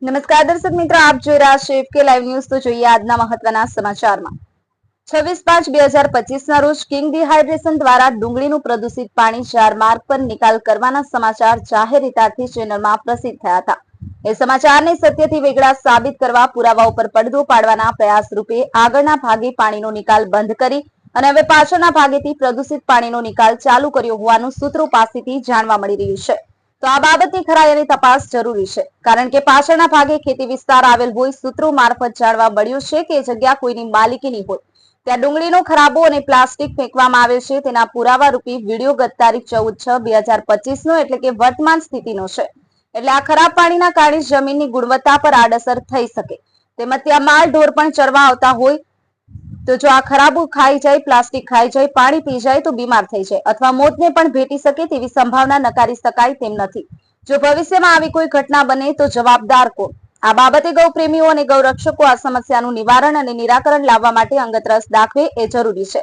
નમસ્કાર દર્શક મિત્રો, આપ જોઈ રહ્યા છો એફકે લાઈવ ન્યૂઝ। તો જોઈએ આજના મહત્વના સમાચારમાં। 26/5/2025 ના રોજ કિંગ ડિહાઇડ્રેશન દ્વારા ડુંગળીનું પ્રદૂષિત પાણી જાર માર્ગ પર નિકાલ કરવાના સમાચાર જાહેર હિતાર્થી ચેનલમાં પ્રસિદ્ધ થયા હતા। એ સમાચારને સત્યથી વેગળા સાબિત કરવા પુરાવા ઉપર પડદો પાડવાના પ્રયાસ રૂપે આગળના ભાગે પાણીનો નિકાલ બંધ કરી અને હવે પાછળના ભાગેથી પ્રદૂષિત પાણીનો નિકાલ ચાલુ કર્યો હોવાનું સૂત્રો પાસેથી જાણવા મળી રહ્યું છે। તો આ બાબતની ખરાઈ તપાસ જરૂરી છે, કારણ કે પાછળના ભાગે ખેતી વિસ્તાર આવેલ હોય। સૂત્રો મારફત જાણવા મળ્યું છે કે જગ્યા કોઈની માલિકીની હોય, ત્યાં ડુંગળીનો ખરાબો અને પ્લાસ્ટિક ફેંકવામાં આવે છે। તેના પુરાવા રૂપી વિડીયો ગત તારીખ 14/6/2025 નો એટલે કે વર્તમાન સ્થિતિનો છે। એટલે આ ખરાબ પાણીના કારણે જમીનની ગુણવત્તા પર આડઅસર થઈ શકે, તેમજ ત્યાં માલ ઢોર પણ ચરવા આવતા હોય। તો જો આ ખરાબો ખાઈ જાય, પ્લાસ્ટિક ખાઈ જાય, પાણી પી જાય તો બીમાર થઈ જાય અથવા મોતને પણ ભેટી શકે તેવી સંભાવના નકારી શકાય તેમ નથી। જો ભવિષ્યમાં આવી કોઈ ઘટના બને તો જવાબદાર કોણ? આ બાબતે ગૌપ્રેમીઓ અને ગૌરક્ષકો આ સમસ્યાનું નિવારણ અને નિરાકરણ લાવવા માટે અંગત રસ દાખવે એ જરૂરી છે।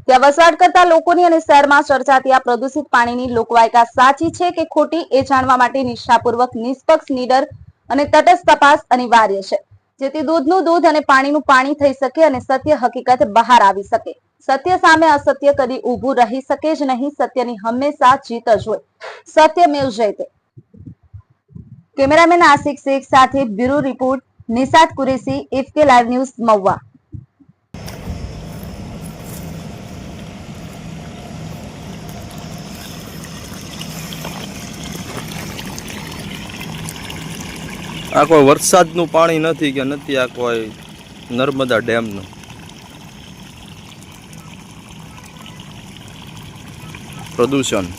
ત્યાં વસવાટ કરતા લોકોની અને શહેરમાં ચર્ચાતી આ પ્રદૂષિત પાણીની લોકવાયકા સાચી છે કે ખોટી એ જાણવા માટે નિષ્ઠાપૂર્વક, નિષ્પક્ષ, નીડર અને તટસ્થ તપાસ અનિવાર્ય છે, જેથી દૂધનું દૂધ અને પાણીનું પાણી થઈ શકે અને સત્ય હકીકત બહાર આવી શકે। સત્ય સામે અસત્ય કદી ઊભું રહી શકે જ નહીં। સત્યની હંમેશા જીત જ હોય। સત્યમેવ જયતે। કેમેરામેન આશિક શેખ સાથે bureau report Nishat Qureshi, FK live news, Mahuva. આ કોઈ વરસાદનું પાણી નથી કે નથી આ કોઈ નર્મદા ડેમનું પ્રદૂષણ।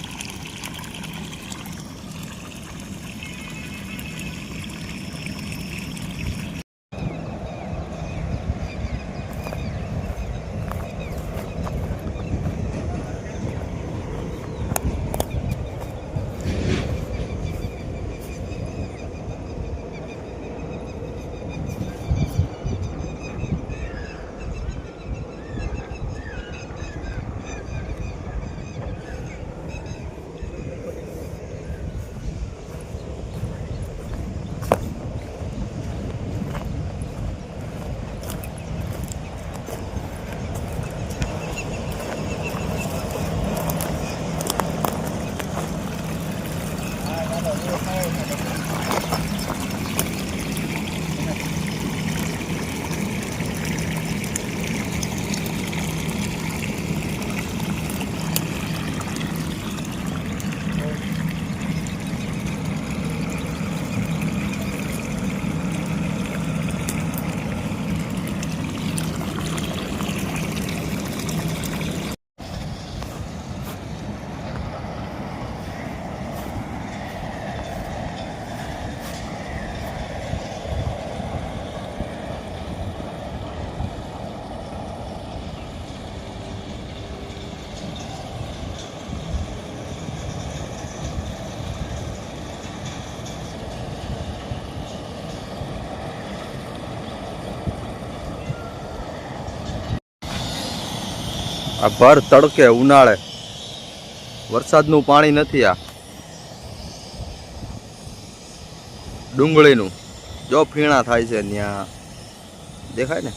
આ ભર તડકે ઉનાળે વરસાદનું પાણી નથી। આ ડુંગળીનું જો ફીણા થાય છે, ત્યાં દેખાય ને,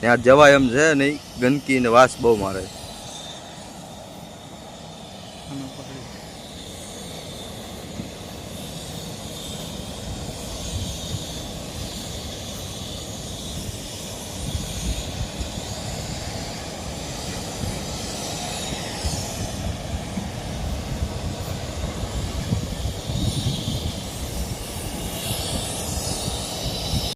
ત્યાં જવાય એમ છે નહીં, ગંદકી ને વાસ બહુ મારે।